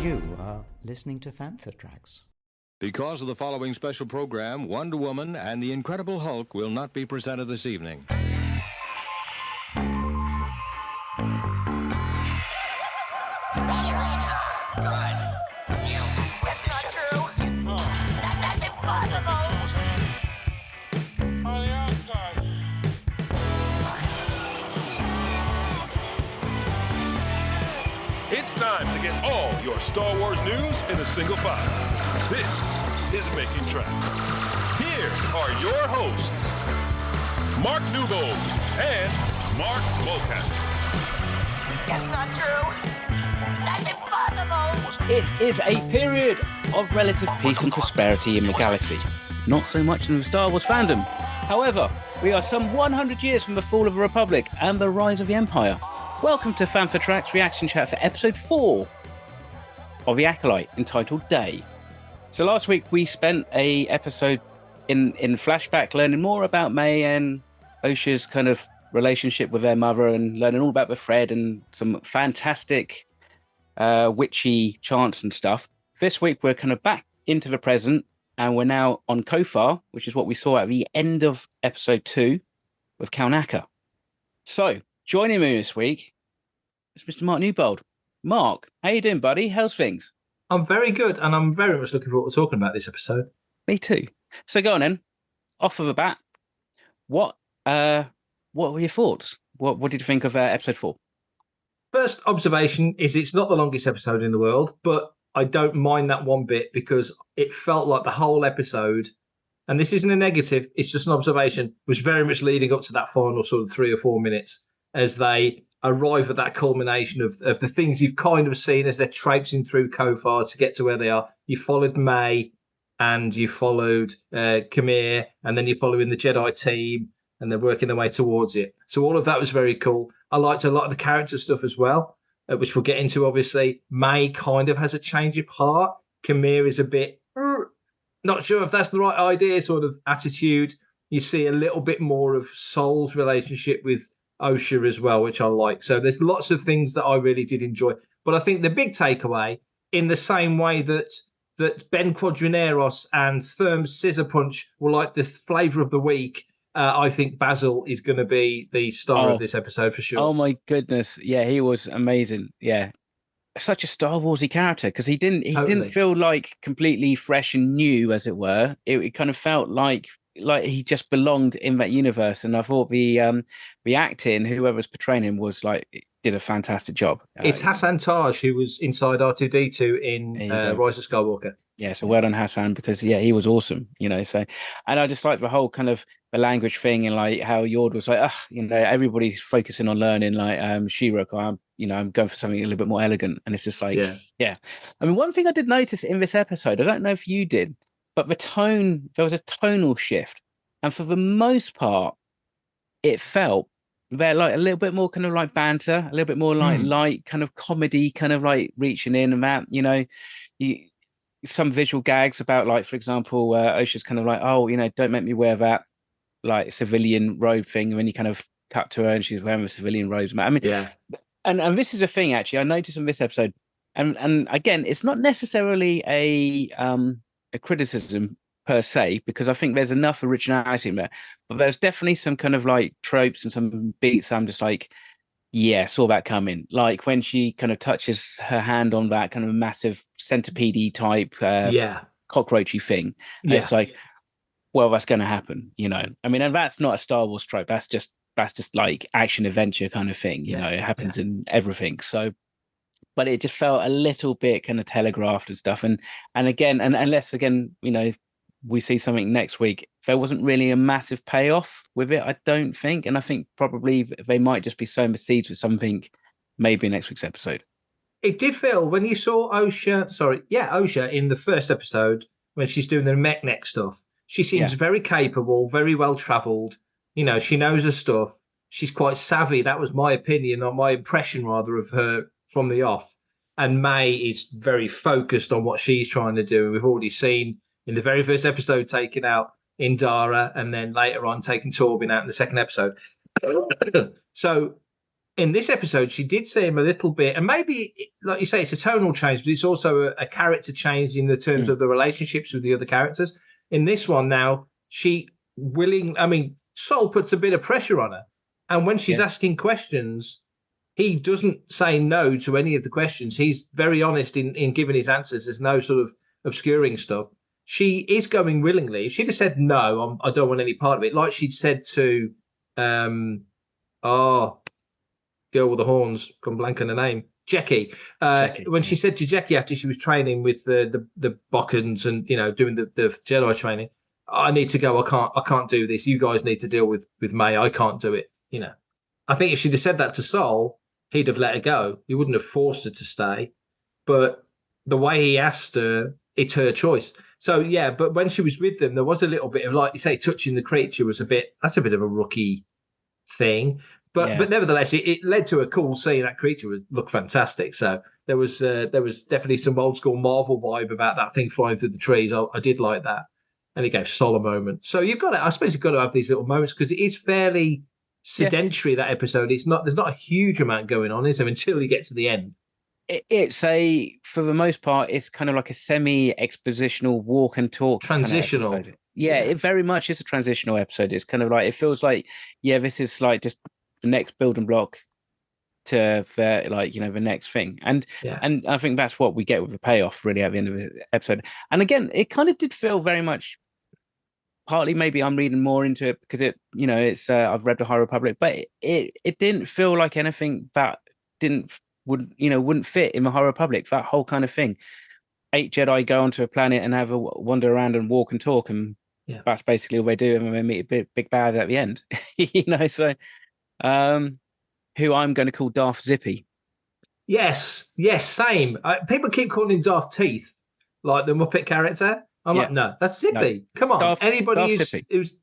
You are listening to Fantha Tracks. Because of the following special program, Wonder Woman and the Incredible Hulk will not be presented this evening. It's time to get all your Star Wars news in a single file. This is Making Tracks. Here are your hosts, Mark Newbold and Mark Mulcaster. It's not true. That's impossible. It is a period of relative peace and prosperity in the galaxy. Not so much in the Star Wars fandom. However, we are some 100 years from the fall of the Republic and the rise of the Empire. Welcome to Fantha Tracks Reaction Chat for episode 4 of the Acolyte, entitled Day. So last week we spent a episode in flashback learning more about May and Osha's kind of relationship with their mother and learning all about the thread and some fantastic witchy chants and stuff. This week we're kind of back into the present and we're now on Kofar, which is what we saw at the end of episode 2 with Kalnaka. So joining me this week is Mr. Mark Newbold. Mark, how you doing, buddy? How's things? I'm very good, and I'm very much looking forward to talking about this episode. Me too. So go on then. Off of the bat, what were your thoughts? What did you think of episode 4? First observation is it's not the longest episode in the world, but I don't mind that one bit because it felt like the whole episode, and this isn't a negative, it's just an observation, was very much leading up to that final sort of 3 or 4 minutes as they arrive at that culmination of the things you've kind of seen as they're traipsing through Kofar to get to where they are. You followed May and you followed Khmer, and then you're following the Jedi team and they're working their way towards it. So all of that was very cool. I liked a lot of the character stuff as well, which we'll get into, obviously. May kind of has a change of heart. Khmer is a bit, not sure if that's the right idea, sort of attitude. You see a little bit more of Sol's relationship with Osha as well, which I like. So there's lots of things that I really did enjoy. But I think the big takeaway, in the same way that Ben Quadrineros and Therm's Scissor Punch were like the flavour of the week, I think Basil is going to be the star of this episode for sure. Oh my goodness. Yeah, he was amazing. Yeah. Such a Star Warsy character because he didn't feel like completely fresh and new, as it were. It kind of felt like he just belonged in that universe, and I thought the acting, whoever's portraying him, was did a fantastic job. It's Hassan Taj who was inside R2D2 in Rise of Skywalker. Yeah, so well done, Hassan, because he was awesome. So, and I just like the whole kind of the language thing and like how Yord was like, everybody's focusing on learning She-Ra. I'm going for something a little bit more elegant, and it's just like, yeah. I mean, one thing I did notice in this episode, I don't know if you did, but there was a tonal shift. And for the most part, it felt like a little bit more kind of like banter, a little bit more like light kind of comedy, kind of like reaching in and that, some visual gags about, like, for example, Osha's kind of like, don't make me wear that like civilian robe thing. And then you kind of cut to her and she's wearing the civilian robes. I mean, yeah. And this is a thing, actually, I noticed in this episode. And again, it's not necessarily a criticism per se, because I think there's enough originality in there, but there's definitely some kind of like tropes and some beats I'm just like, saw that coming. Like when she kind of touches her hand on that kind of massive centipede type cockroachy thing, it's like, well, that's going to happen, I mean, and that's not a Star Wars trope, that's just like action adventure kind of thing, it happens in everything. So but it just felt a little bit kind of telegraphed and stuff. And again, and unless again, we see something next week, there wasn't really a massive payoff with it, I don't think. And I think probably they might just be sowing the seeds with something maybe next week's episode. It did feel, when you saw Osha in the first episode, when she's doing the mech stuff, she seems very capable, very well travelled. She knows her stuff. She's quite savvy. That was my opinion, or my impression rather, of her from the off. And May is very focused on what she's trying to do. We've already seen in the very first episode taking out Indara, and then later on taking Torvin out in the second episode. So in this episode, she did seem a little bit, and maybe, like you say, it's a tonal change, but it's also a character change in the terms of the relationships with the other characters. In this one now, Sol puts a bit of pressure on her. And when she's asking questions, he doesn't say no to any of the questions. He's very honest in giving his answers. There's no sort of obscuring stuff. She is going willingly. If she'd have said no, I don't want any part of it, like she'd said to, girl with the horns, gone blank on the name, Jackie. When she said to Jackie after she was training with the Bokkans and doing the Jedi training, I need to go. I can't do this. You guys need to deal with May. I can't do it. I think if she'd have said that to Sol, he'd have let her go. He wouldn't have forced her to stay. But the way he asked her, it's her choice. So yeah, but when she was with them, there was a little bit of, like you say, touching the creature was that's a bit of a rookie thing. But nevertheless, it led to a cool scene. That creature looked fantastic. So there was definitely some old school Marvel vibe about that thing flying through the trees. I did like that, and it gave Sol a moment. So I suppose you've got to have these little moments because it is fairly sedentary. That episode, there's not a huge amount going on, is there, until you get to the end. It's for the most part, it's kind of like a semi-expositional walk and talk transitional. Kind of yeah, it very much is a transitional episode. It's kind of like, it feels like, this is like just the next building block to the next thing, and I think that's what we get with the payoff really at the end of the episode. And again, it kind of did feel very much, partly maybe I'm reading more into it because it's I've read the High Republic, but it didn't feel like anything that wouldn't fit in the High Republic. That whole kind of thing, 8 Jedi go onto a planet and have a wander around and walk and talk, and that's basically all they do, and they meet a big bad at the end. So who I'm going to call Darth Zippy. Yes, same. People keep calling him Darth Teeth, like the Muppet character. I'm like, no, that's Zippy. No, come on, anybody who's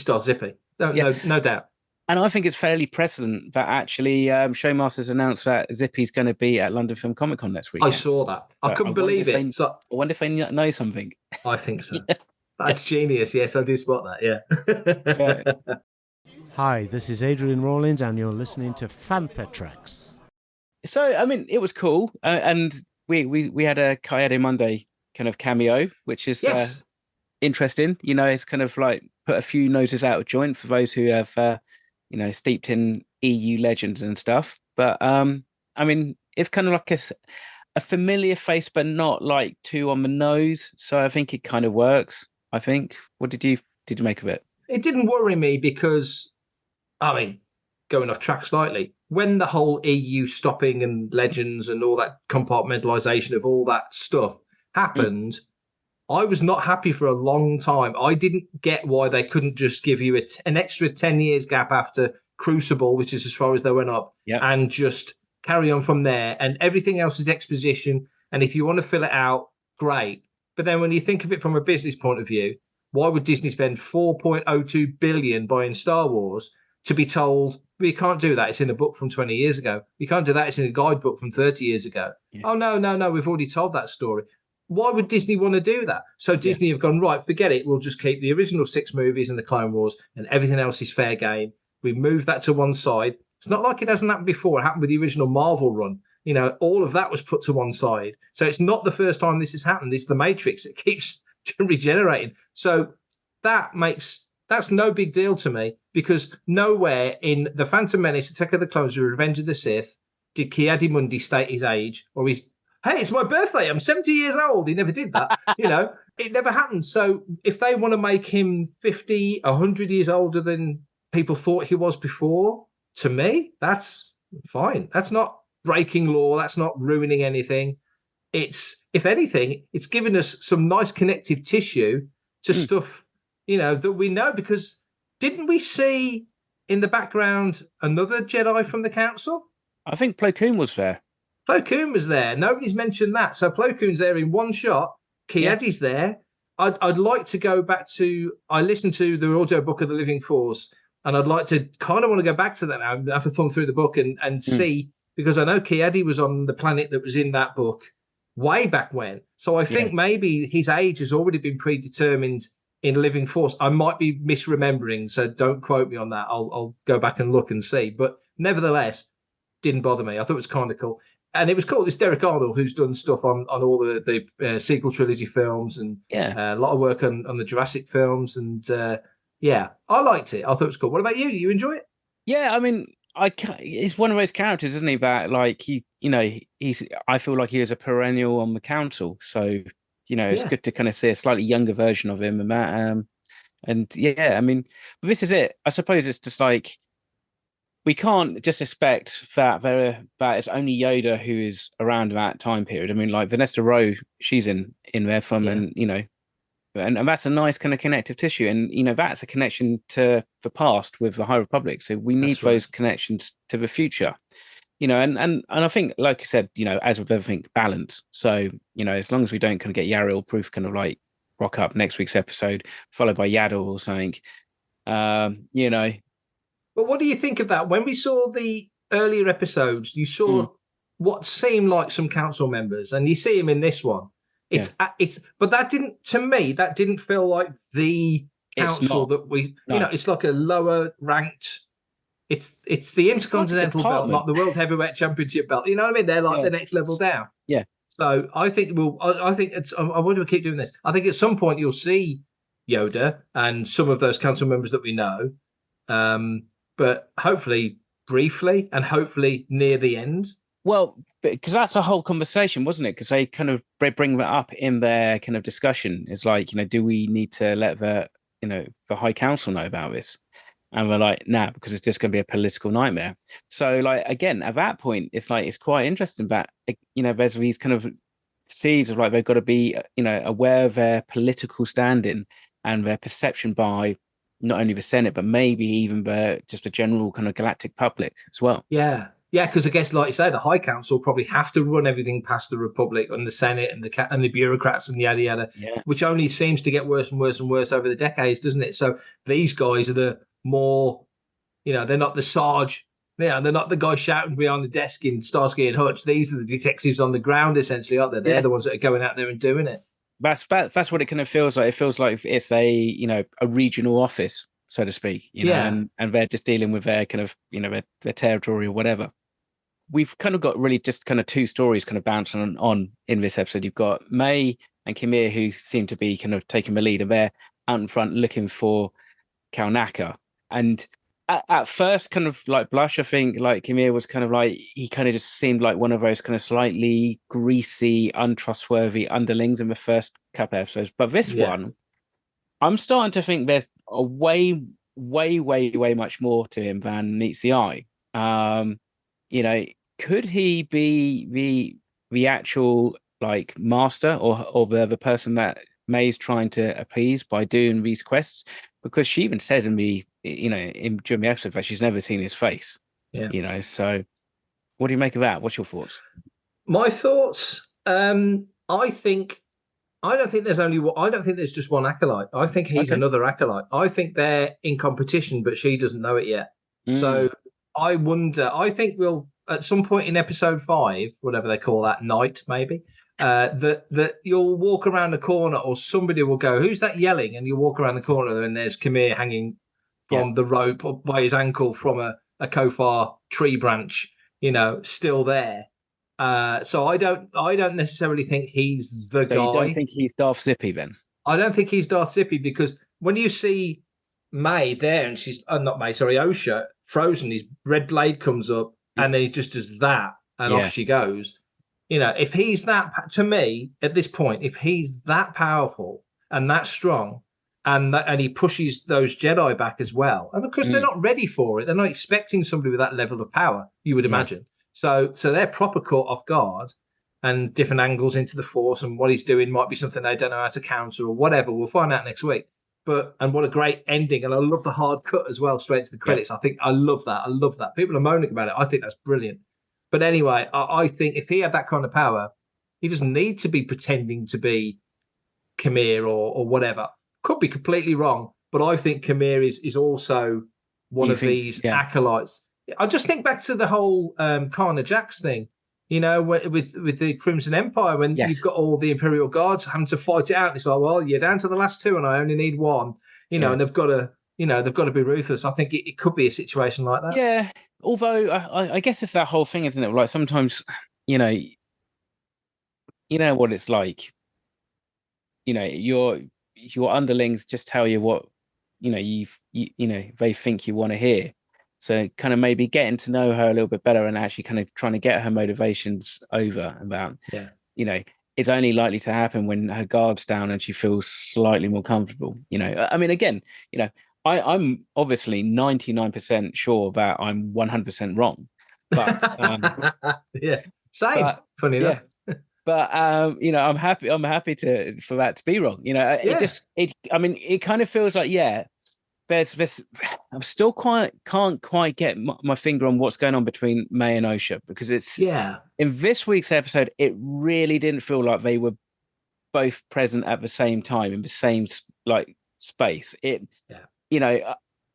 Darth Zippy. No doubt. And I think it's fairly precedent that actually Showmasters announced that Zippy's going to be at London Film Comic Con next week. I saw that. I couldn't believe it. I wonder if they know something. I think so. That's genius. Yes, I do spot that. Yeah. Hi, this is Adrian Rawlins, and you're listening to Fantha Tracks. So, I mean, it was cool, and we had a Kaede Monday kind of cameo, which is interesting. It's kind of like put a few noses out of joint for those who have, steeped in EU legends and stuff. But I mean, it's kind of like a familiar face, but not like too on the nose. So I think it kind of works. I think. What did you make of it? It didn't worry me because, I mean, going off track slightly, when the whole EU stopping and legends and all that compartmentalization of all that stuff happened, I was not happy for a long time. I didn't get why they couldn't just give you an extra 10 years gap after Crucible, which is as far as they went up, and just carry on from there. And everything else is exposition. And if you want to fill it out, great. But then when you think of it from a business point of view, why would Disney spend $4.02 billion buying Star Wars to be told, well, you can't do that, it's in a book from 20 years ago. You can't do that, it's in a guidebook from 30 years ago. Yeah. Oh, no, we've already told that story. Why would Disney want to do that? So Disney have gone, right, forget it. We'll just keep the original 6 movies and the Clone Wars, and everything else is fair game. We move that to one side. It's not like it hasn't happened before. It happened with the original Marvel run. All of that was put to one side. So it's not the first time this has happened. It's the Matrix. It keeps regenerating. So that's no big deal to me, because nowhere in The Phantom Menace, Attack of the Clones, or Revenge of the Sith did Ki-Adi-Mundi state his age, or hey, it's my birthday, I'm 70 years old. He never did that. It never happened. So if they want to make him 50, 100 years older than people thought he was before, to me, that's fine. That's not breaking law. That's not ruining anything. It's, if anything, it's given us some nice connective tissue to stuff, that we know, because didn't we see in the background another Jedi from the Council? I think Plo Koon was there. Plo Koon was there. Nobody's mentioned that. So Plo Koon's there in one shot. Ki-Adi's there. I'd like to go back to, I listened to the audio book of The Living Force, and I'd like to kind of want to go back to that now, have a thumb through the book and see, because I know Ki-Adi was on the planet that was in that book way back when. So I think maybe his age has already been predetermined in Living Force. I might be misremembering, so don't quote me on that. I'll go back and look and see. But nevertheless, didn't bother me. I thought it was kind of cool. And it was cool. It's Derek Arnold, who's done stuff on all the sequel trilogy films and a lot of work on the Jurassic films. And I liked it. I thought it was cool. What about you? Do you enjoy it? Yeah, I mean, he's one of those characters, isn't he? That like I feel like he is a perennial on the council. So it's good to kind of see a slightly younger version of him and that. And I mean, but this is it. I suppose it's just like we can't just expect that it's only Yoda who is around that time period. I mean, like Vanessa Rowe, she's in there from, and and that's a nice kind of connective tissue, and that's a connection to the past with the High Republic. So we need those connections to the future, and I think, like I said, as with everything, balance. So as long as we don't kind of get Yariel Proof kind of like rock up next week's episode, followed by Yaddle or something, But what do you think of that? When we saw the earlier episodes, you saw what seemed like some council members, and you see him in this one. But that didn't feel like the council that we, it's like a lower ranked. It's the Intercontinental belt, not the World Heavyweight Championship belt. You know what I mean? They're like the next level down. Yeah. So I think I think it's. I want to keep doing this. I think at some point you'll see Yoda and some of those council members that we know. But hopefully briefly and hopefully near the end. Well, because that's a whole conversation, wasn't it? Because they kind of bring that up in their kind of discussion. It's like, do we need to let the High Council know about this? And we're like, nah, because it's just going to be a political nightmare. So, like, again, at that point, it's like, it's quite interesting that, there's these kind of seeds of like, they've got to be, aware of their political standing and their perception by not only the Senate, but maybe even just the general kind of galactic public as well. Yeah, because I guess, like you say, the High Council probably have to run everything past the Republic and the Senate and the bureaucrats and yada yada, which only seems to get worse and worse and worse over the decades, doesn't it? So these guys are the more, they're not the Sarge, they're not the guy shouting behind the desk in Starsky and Hutch. These are the detectives on the ground, essentially, aren't they? They're the ones that are going out there and doing it. That's what it kind of feels like. It feels like it's a regional office, so to speak, and they're just dealing with their kind of their territory or whatever. We've kind of got really just kind of two stories kind of bouncing on in this episode. You've got May and Kimir, who seem to be kind of taking the lead, and they're out in front looking for Kalnaka. And at first kind of like blush, I think like Kimir was kind of like, he kind of just seemed like one of those kind of slightly greasy, untrustworthy underlings in the first couple episodes. But this one, I'm starting to think there's a way much more to him than meets the eye. Could he be the actual like master or the person that May's trying to appease by doing these quests? Because she even says in during the episode that she's never seen his face. Yeah. So what do you make of that? What's your thoughts? My thoughts, I don't think there's just one acolyte. I think he's another acolyte. I think they're in competition, but she doesn't know it yet. So I wonder, I think we'll, at some point in episode 5, whatever they call that, night maybe, that you'll walk around the corner or somebody will go, who's that yelling? And you'll walk around the corner and there's Kimir hanging from the rope up by his ankle from a Kofar tree branch, still there. So I don't necessarily think he's the guy. You don't think he's Darth Zippy then? I don't think he's Darth Zippy, because when you see May there and she's not May, sorry, Osha frozen, his red blade comes up and then he just does that and off she goes. If he's that, to me at this point, if he's that powerful and that strong, and he pushes those Jedi back as well, and because they're not ready for it, they're not expecting somebody with that level of power, you would imagine. So they're proper caught off guard, and different angles into the Force, and what he's doing might be something they don't know how to counter or whatever. We'll find out next week. And what a great ending, and I love the hard cut as well, straight to the credits. I love that. People are moaning about it. I think that's brilliant. But anyway, I think if he had that kind of power, he doesn't need to be pretending to be Kimir or whatever. Could be completely wrong, but I think Kimir is also one of these acolytes. I just think back to the whole Karna Jax thing, with the Crimson Empire, when you've got all the Imperial Guards having to fight it out. And it's like, well, you're down to the last 2 and I only need 1, and they've got to they've got to be ruthless. I think it could be a situation like that. Yeah. Although I guess it's that whole thing, isn't it? Like sometimes, you know what it's like. Your underlings just tell you what they think you want to hear. So kind of maybe getting to know her a little bit better and actually kind of trying to get her motivations over about, is only likely to happen when her guard's down and she feels slightly more comfortable. I mean, again, I'm obviously 99% sure that I'm 100% wrong, but yeah, same. Funny enough. But I'm happy for that to be wrong. It kind of feels like, there's this. I'm still can't quite get my finger on what's going on between May and Osha, because it's in this week's episode, it really didn't feel like they were both present at the same time in the same space.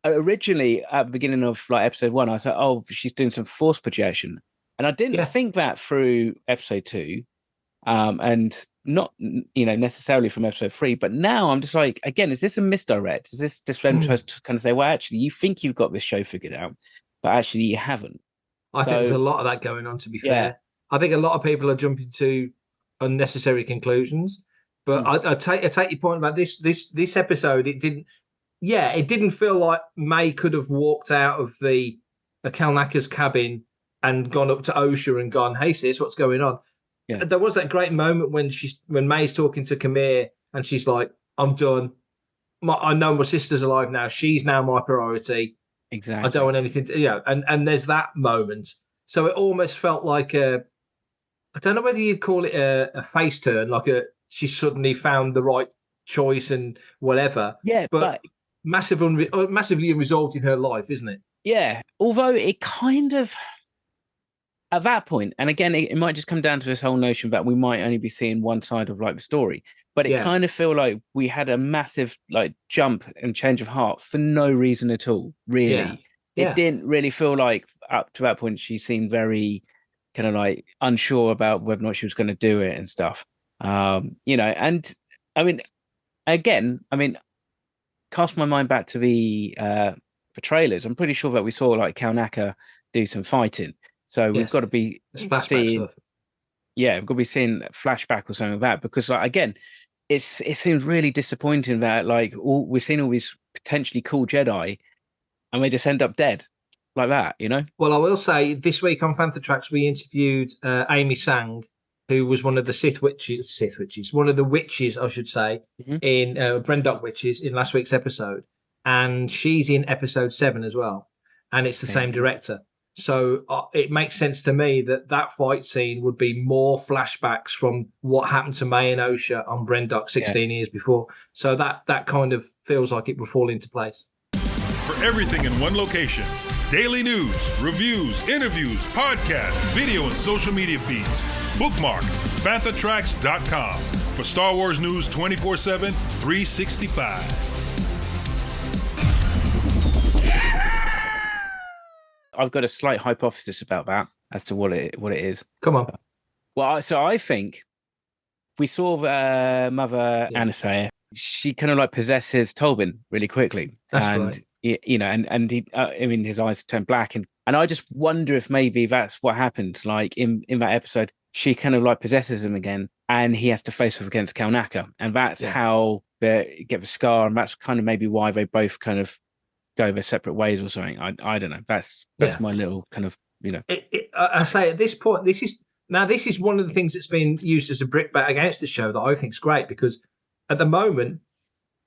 Originally at the beginning of episode 1, I was like, oh, she's doing some force projection, and I didn't think that through episode 2. And not necessarily from episode 3, but now I'm just like, again, is this a misdirect? Is this just them trying to kind of say, well, actually, you think you've got this show figured out, but actually you haven't? I think there's a lot of that going on, to be fair. I think a lot of people are jumping to unnecessary conclusions, but I take your point about this episode. It didn't feel like May could have walked out of the Kalnaka's cabin and gone up to Osha and gone, hey sis, what's going on? Yeah. There was that great moment when May's talking to Kamir and she's like, I'm done. I know my sister's alive now. She's now my priority. Exactly. I don't want anything to, and there's that moment. So it almost felt like I don't know whether you'd call it a face turn, like she suddenly found the right choice and whatever. Yeah. But massively unresolved in her life, isn't it? Yeah. Although it kind of, at that point, and again, it might just come down to this whole notion that we might only be seeing one side of the story, but it kind of feel like we had a massive jump and change of heart for no reason at all. Really, it didn't really feel like up to that point she seemed very kind of unsure about whether or not she was going to do it and stuff. And I mean, again, cast my mind back to the trailers. I'm pretty sure that we saw Kalnaka do some fighting. So we've got to be seeing, we've got to be seeing flashback or something like that, because again, it seems really disappointing that we're seeing all these potentially cool Jedi, and they just end up dead like that, Well, I will say this week on Panther Tracks we interviewed Amy Sang, who was one of the one of the witches, I should say, in Brendok witches in last week's episode, and she's in episode 7 as well, and it's the same director. So it makes sense to me that fight scene would be more flashbacks from what happened to May and Osha on Brendok 16 years before. So that kind of feels like it would fall into place. For everything in one location, daily news, reviews, interviews, podcasts, video, and social media feeds, bookmark panthertracks.com for Star Wars news 24/7, 365. I've got a slight hypothesis about that as to what it is. Come on. Well, so I think we saw Mother Anasaya. She kind of possesses Tolbin really quickly. That's right. And he, his eyes turn black, and I just wonder if maybe that's what happened. In that episode, she kind of possesses him again, and he has to face off against Kalnaka, and that's how they get the scar, and that's kind of maybe why they both kind of go their separate ways or something. I don't know. That's my little kind of I say at this point, this is one of the things that's been used as a brickbat against the show that I think is great, because at the moment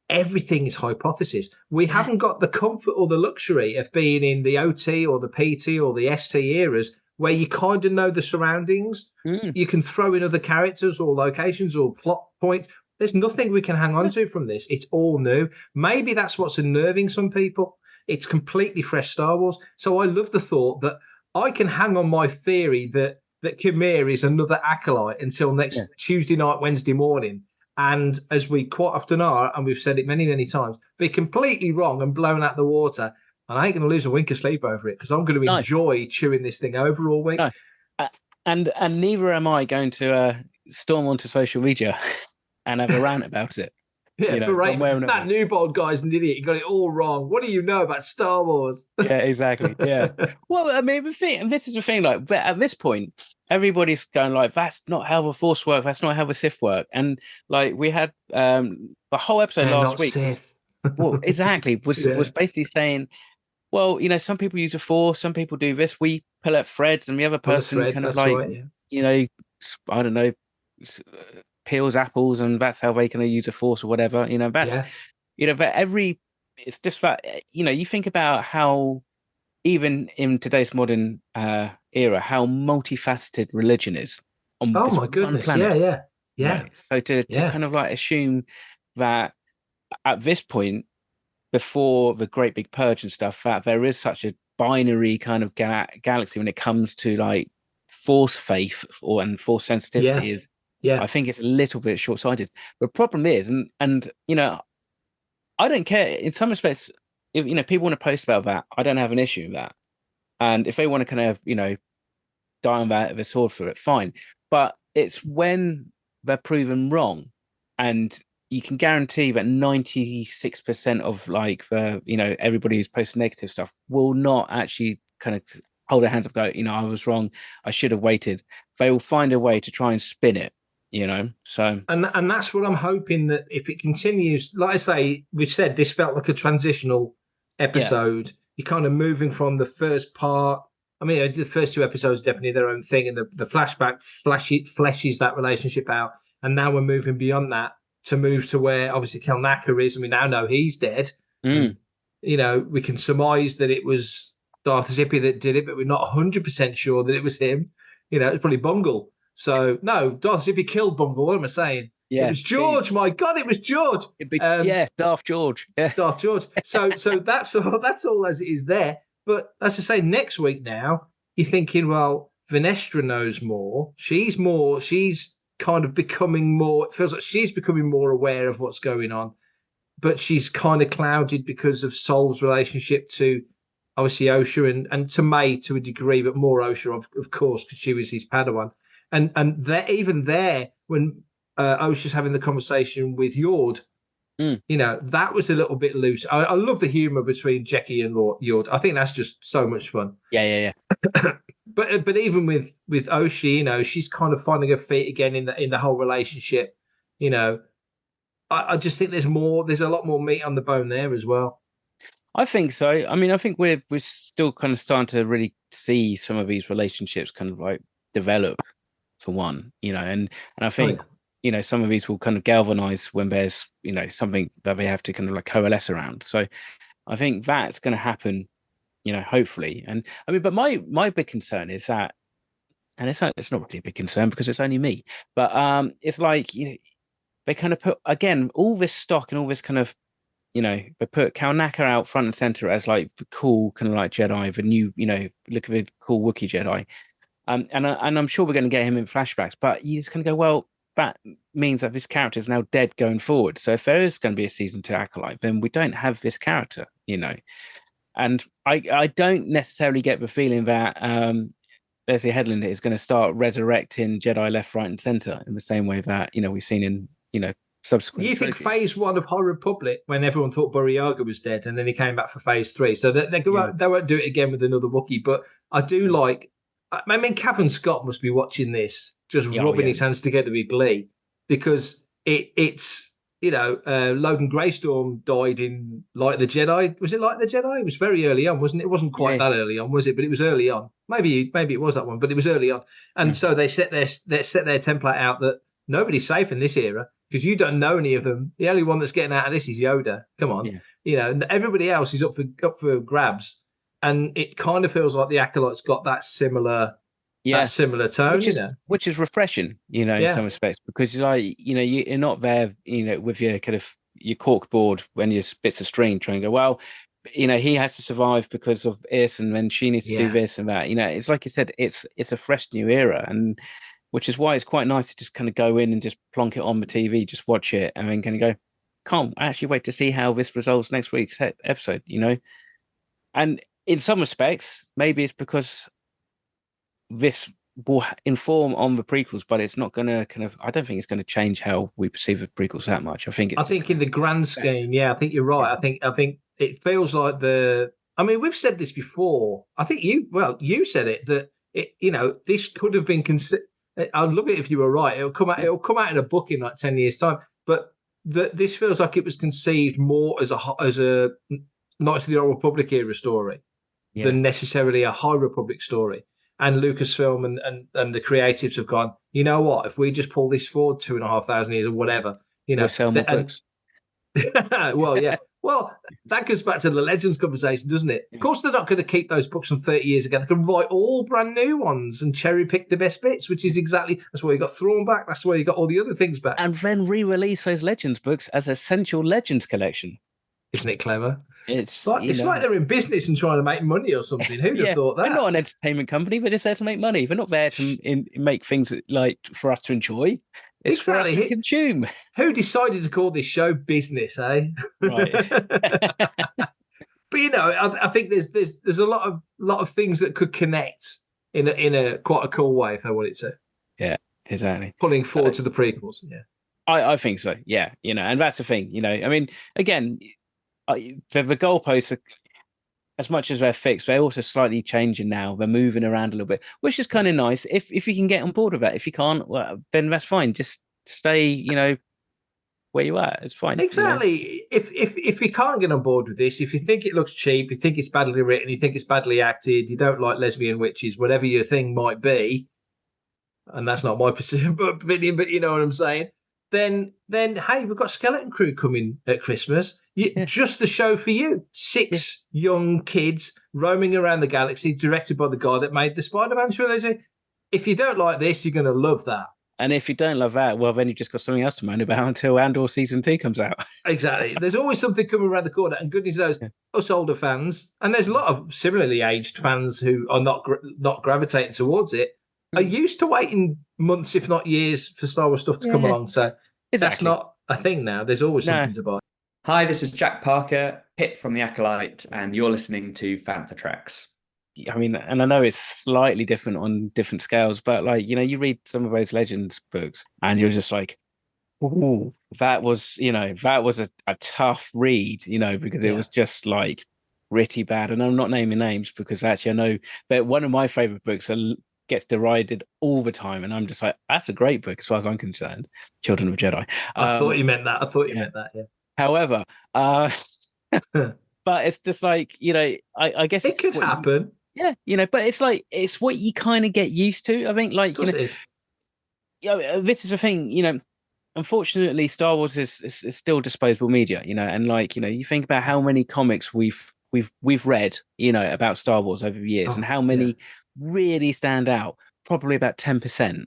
everything is hypothesis. We haven't got the comfort or the luxury of being in the OT or the PT or the ST eras where you kind of know the surroundings. You can throw in other characters or locations or plot points. There's nothing we can hang on to from this. It's all new. Maybe that's what's unnerving some people. It's completely fresh Star Wars. So I love the thought that I can hang on my theory that Kamir is another acolyte until next Tuesday night, Wednesday morning. And as we quite often are, and we've said it many, many times, be completely wrong and blown out the water. And I ain't going to lose a wink of sleep over it, because I'm going to enjoy chewing this thing over all week. No. And neither am I going to storm onto social media and have a rant about it. Yeah, you know, berate one way or another. that Newbold guy's an idiot. He got it all wrong. What do you know about Star Wars? Yeah, exactly. Yeah. Well, I mean, this is the thing. Like, but at this point, everybody's going like, "That's not how the Force work. That's not how the Sith work." And like, we had the whole episode They're last not week. Sith. Well, exactly. Was Yeah. basically saying, well, you know, some people use a Force, some people do this. We pull out threads, and the other Pull a person thread, kind of that's like, right, yeah. you know, I don't know, peels apples, and that's how they can use a Force or whatever. You know, that's Yeah. you know, but it's just that, you know, you think about how even in today's modern era, how multifaceted religion is on Oh this my one goodness. planet. Yeah. You know? So to Yeah. kind of like assume that at this point, before the Great Big Purge and stuff, that there is such a binary kind of galaxy when it comes to like Force faith and Force sensitivity is, Yeah. I think it's a little bit short-sighted. The problem is, and you know, I don't care in some respects. If, you know, people want to post about that, I don't have an issue with that. And if they want to kind of, you know, die on the sword for it, fine. But it's when they're proven wrong, and you can guarantee that 96% of like the, you know, everybody who's posting negative stuff will not actually kind of hold their hands up, go, you know, I was wrong, I should have waited. They will find a way to try and spin it, you know. So and that's what I'm hoping, that if it continues, like I say, we've said this felt like a transitional episode. You're kind of moving from the first part. I mean, the first two episodes definitely their own thing, and the flashback fleshes that relationship out. And now we're moving beyond that to move to where obviously Kelnaka is, and we now know he's dead. And, you know, we can surmise that it was Darth Zippy that did it, but we're not 100% sure that it was him. You know, it's probably Bungle. So no, Darth Zippy killed Bungle. What am I saying? Yeah, it was George. My God, it was George. Darth George. Yeah, Darth George. So that's all. That's all as it is there. But as I say, next week now you're thinking, well, Venestra knows more. She's kind of becoming more. It feels like she's becoming more aware of what's going on, but she's kind of clouded because of Sol's relationship to obviously Osha and to May to a degree, but more Osha of course because she was his Padawan. And even there when Osha's having the conversation with Yord, you know, that was a little bit loose. I love the humor between Jeckie and Yord. I think that's just so much fun. Yeah. But even with Osha, you know, she's kind of finding her feet again in the whole relationship. You know, I just think there's a lot more meat on the bone there as well. I think so. I mean, I think we're still kind of starting to really see some of these relationships kind of like develop, for one, you know, and I think you know, some of these will kind of galvanize when there's, you know, something that they have to kind of like coalesce around. So I think that's going to happen, you know, hopefully. And I mean, but my big concern is that, and it's not really a big concern because it's only me, but it's like, you know, they kind of put again all this stock and all this kind of, you know, they put Kalnaka out front and center as like the cool kind of like Jedi, the new, you know, look at the cool Wookiee Jedi, and I'm sure we're going to get him in flashbacks, but you just kind of go, well, that means that this character is now dead going forward. So if there is going to be a season 2 Acolyte, then we don't have this character, you know. And I don't necessarily get the feeling that Leslie Headland is going to start resurrecting Jedi left, right, and center in the same way that, you know, we've seen in, you know, subsequent. You think phase 1 of High Republic, when everyone thought Burryaga was dead, and then he came back for phase 3, so they won't do it again with another Wookiee. But I do like. I mean, Cavan Scott must be watching this, just rubbing his hands together with glee, because it's, you know, Logan Greystorm died in Light of the Jedi. Was it Light of the Jedi? It was very early on, wasn't it? It wasn't quite that early on, was it? But it was early on. Maybe it was that one, but it was early on. And so they set their template out that nobody's safe in this era because you don't know any of them. The only one that's getting out of this is Yoda. Come on, you know, and everybody else is up for grabs. And it kind of feels like the Acolyte's got that similar tone, which is refreshing, you know, in some respects, because like, you know, you're not there, you know, with your kind of your cork board when you bits of string trying to go, well, you know, he has to survive because of this, and then she needs to do this and that. You know, it's like you said, it's a fresh new era, and which is why it's quite nice to just kind of go in and just plonk it on the TV, just watch it, and then kind of go, can't actually wait to see how this resolves next week's episode, you know. And in some respects, maybe it's because this will inform on the prequels, but it's not going to I don't think it's going to change how we perceive the prequels that much. I think in the grand scheme, I think you're right. I think it feels like I mean, we've said this before. I think you said it, that this could have been considered. I'd love it if you were right. It'll come out in a book in like 10 years time. But this feels like it was conceived more as a Knights of the Old Republic era story than necessarily a High Republic story. And Lucasfilm and the creatives have gone, you know what? If we just pull this forward 2,500 years or whatever, we'll sell more books. Well, yeah. Well, that goes back to the Legends conversation, doesn't it? Of course, they're not going to keep those books from 30 years ago. They can write all brand new ones and cherry pick the best bits, which is that's why you got Thrawn back. That's why you got all the other things back. And then re-release those Legends books as Essential Legends collection. Isn't it clever? It's like they're in business and trying to make money or something. Who'd have thought that? They're not an entertainment company. They're just there to make money. They're not there to make things like for us to enjoy. It's for us to consume. Who decided to call this show business, eh? Right. But I think there's a lot of things that could connect in a quite a cool way, if I wanted to. Yeah, exactly. Pulling forward to the prequels. Yeah, I think so. Yeah, and that's the thing. I mean, again, the goalposts are, as much as they're fixed, they're also slightly changing now. They're moving around a little bit, which is kind of nice. If you can get on board with that, if you can't, well, then that's fine. Just stay, where you are. It's fine. Exactly. If you can't get on board with this, if you think it looks cheap, you think it's badly written, you think it's badly acted, you don't like lesbian witches, whatever your thing might be, and that's not my opinion, but you know what I'm saying. Then hey, we've got Skeleton Crew coming at Christmas. Just the show for you. 6 young kids roaming around the galaxy, directed by the guy that made the Spider-Man trilogy. If you don't like this, you're going to love that. And if you don't love that, well, then you've just got something else to moan about until Andor Season 2 comes out. Exactly. There's always something coming around the corner. And goodness knows, us older fans, and there's a lot of similarly aged fans who are not gravitating towards it, are used to waiting months, if not years, for Star Wars stuff to come along. So that's not a thing now. There's always something to buy. Hi, this is Jack Parker, Pip from the Acolyte, and you're listening to Fantha Tracks. I mean, and I know it's slightly different on different scales, but you read some of those Legends books and you're just like, ooh, that was a tough read, because it was just like gritty bad. And I'm not naming names because actually I know that one of my favorite books gets derided all the time. And I'm just like, that's a great book as far as I'm concerned. Children of Jedi. I thought you meant that. Yeah. However, but it's just like, I guess it could happen. Yeah, but it's like, it's what you kind of get used to. I think, like, this is the thing, unfortunately, Star Wars is still disposable media, and like, you think about how many comics we've read, about Star Wars over the years, and how many really stand out. Probably about 10%,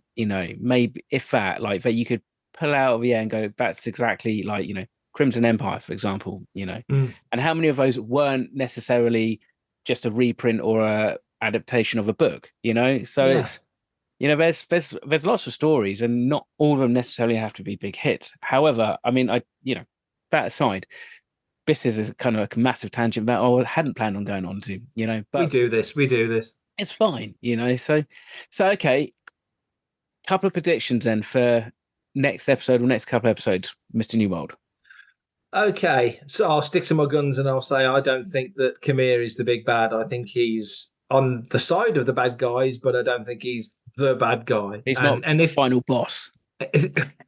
maybe if that, like, that you could pull out of the air and go, that's exactly like, Crimson Empire, for example, and how many of those weren't necessarily just a reprint or a adaptation of a book, so it's, there's lots of stories and not all of them necessarily have to be big hits. However, I mean, that aside, this is a kind of a massive tangent that I hadn't planned on going on to, but we do this. It's fine, so okay, couple of predictions then for next episode or next couple of episodes, Mr. Newmold. Okay, so I'll stick to my guns and I'll say I don't think that Khmer is the big bad. I think he's on the side of the bad guys, but I don't think he's the bad guy. He's not the final boss.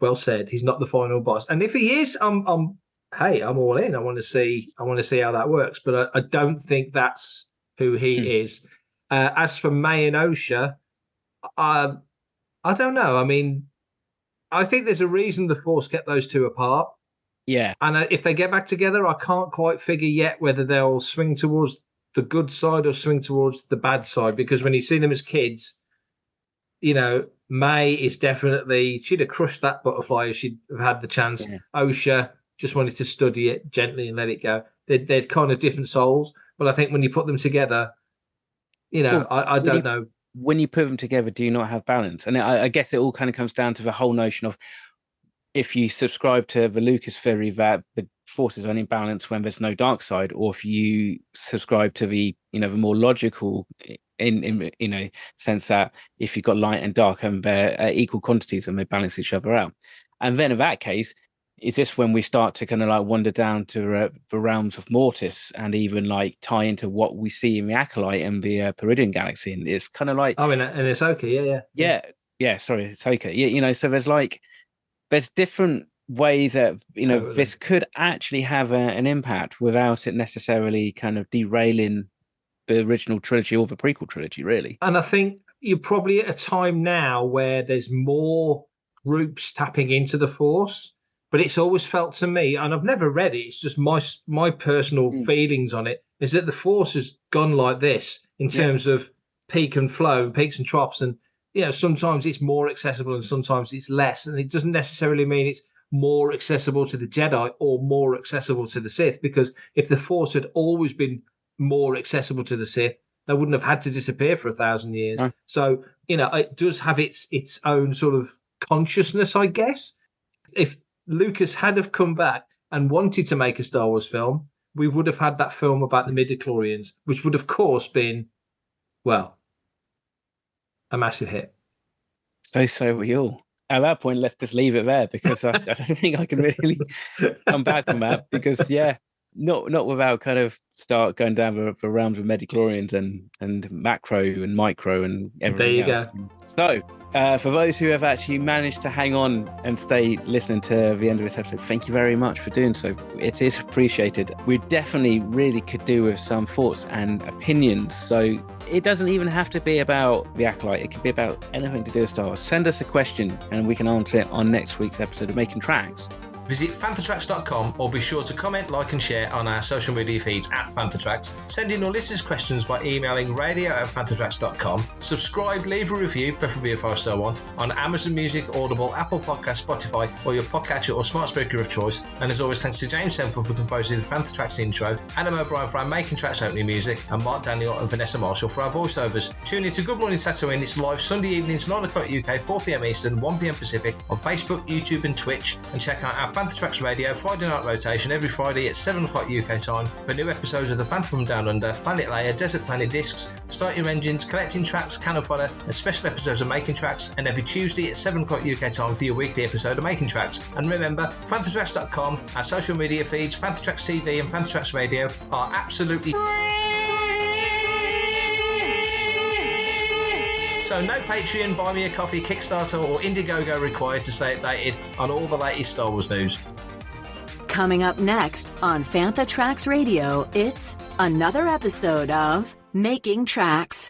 Well said. He's not the final boss. And if he is, I'm all in. I want to see how that works. But I don't think that's who he is. As for May and Osha, I don't know. I mean, I think there's a reason the Force kept those two apart. Yeah. And if they get back together, I can't quite figure yet whether they'll swing towards the good side or swing towards the bad side. Because when you see them as kids, May is definitely, she'd have crushed that butterfly if she'd have had the chance. Yeah. Osha just wanted to study it gently and let it go. They're kind of different souls. But I think when you put them together, I don't know. When you put them together, do you not have balance? And I guess it all kind of comes down to the whole notion of, if you subscribe to the Lucas theory that the Force is only balanced when there's no dark side, or if you subscribe to the the more logical in sense that if you've got light and dark and they're equal quantities and they balance each other out. And then in that case, is this when we start to kind of like wander down to the realms of Mortis and even like tie into what we see in the Acolyte and the Peridian Galaxy? And it's kind of like, oh, and Ahsoka, yeah. Sorry, Ahsoka. Yeah, so there's different ways that Totally. this could actually have an impact without it necessarily kind of derailing the original trilogy or the prequel trilogy, really. And I think you're probably at a time now where there's more groups tapping into the Force. But it's always felt to me, and I've never read it, it's just my personal feelings on it, is that the Force has gone like this in terms of peak and flow, peaks and troughs. And, sometimes it's more accessible and sometimes it's less. And it doesn't necessarily mean it's more accessible to the Jedi or more accessible to the Sith, because if the Force had always been more accessible to the Sith, they wouldn't have had to disappear for 1,000 years. No. So, it does have its own sort of consciousness, I guess. If Lucas had have come back and wanted to make a Star Wars film, we would have had that film about the midichlorians, which would of course been, well, a massive hit. So we all. At that point, let's just leave it there, because I don't think I can really come back from that, because not without kind of start going down the realms of midichlorians and macro and micro and everything else. Go. So, for those who have actually managed to hang on and stay listening to the end of this episode, thank you very much for doing so. It is appreciated. We definitely really could do with some thoughts and opinions. So it doesn't even have to be about the Acolyte. It could be about anything to do with Star Wars. Send us a question and we can answer it on next week's episode of Making Tracks. Visit fanthatracks.com or be sure to comment, like and share on our social media feeds at Fanthatracks. Send in your listeners' questions by emailing radio@fanthatracks.com. Subscribe, leave a review, preferably a 5-star one, on Amazon Music, Audible, Apple Podcasts, Spotify, or your podcatcher or smart speaker of choice. And as always, thanks to James Semple for composing the Fanthatracks intro, Adam O'Brien for our Making Tracks opening music, and Mark Daniel and Vanessa Marshall for our voiceovers. Tune in to Good Morning Tatooine. It's live Sunday evenings, 9 o'clock UK, 4 p.m. Eastern, 1 p.m. Pacific, on Facebook, YouTube and Twitch. And check out our Fanthatracks Radio Friday night rotation every Friday at 7 o'clock UK time for new episodes of The Phantom from Down Under, Planet Leia, Desert Planet Discs, Start Your Engines, Collecting Tracks, Cannon Fodder, and special episodes of Making Tracks, and every Tuesday at 7 o'clock UK time for your weekly episode of Making Tracks. And remember, Fanthatracks.com, our social media feeds, Fanthatracks TV and Fanthatracks Radio are absolutely so no Patreon, Buy Me a Coffee, Kickstarter or Indiegogo required to stay updated on all the latest Star Wars news. Coming up next on Fanthatracks Radio, it's another episode of Making Tracks.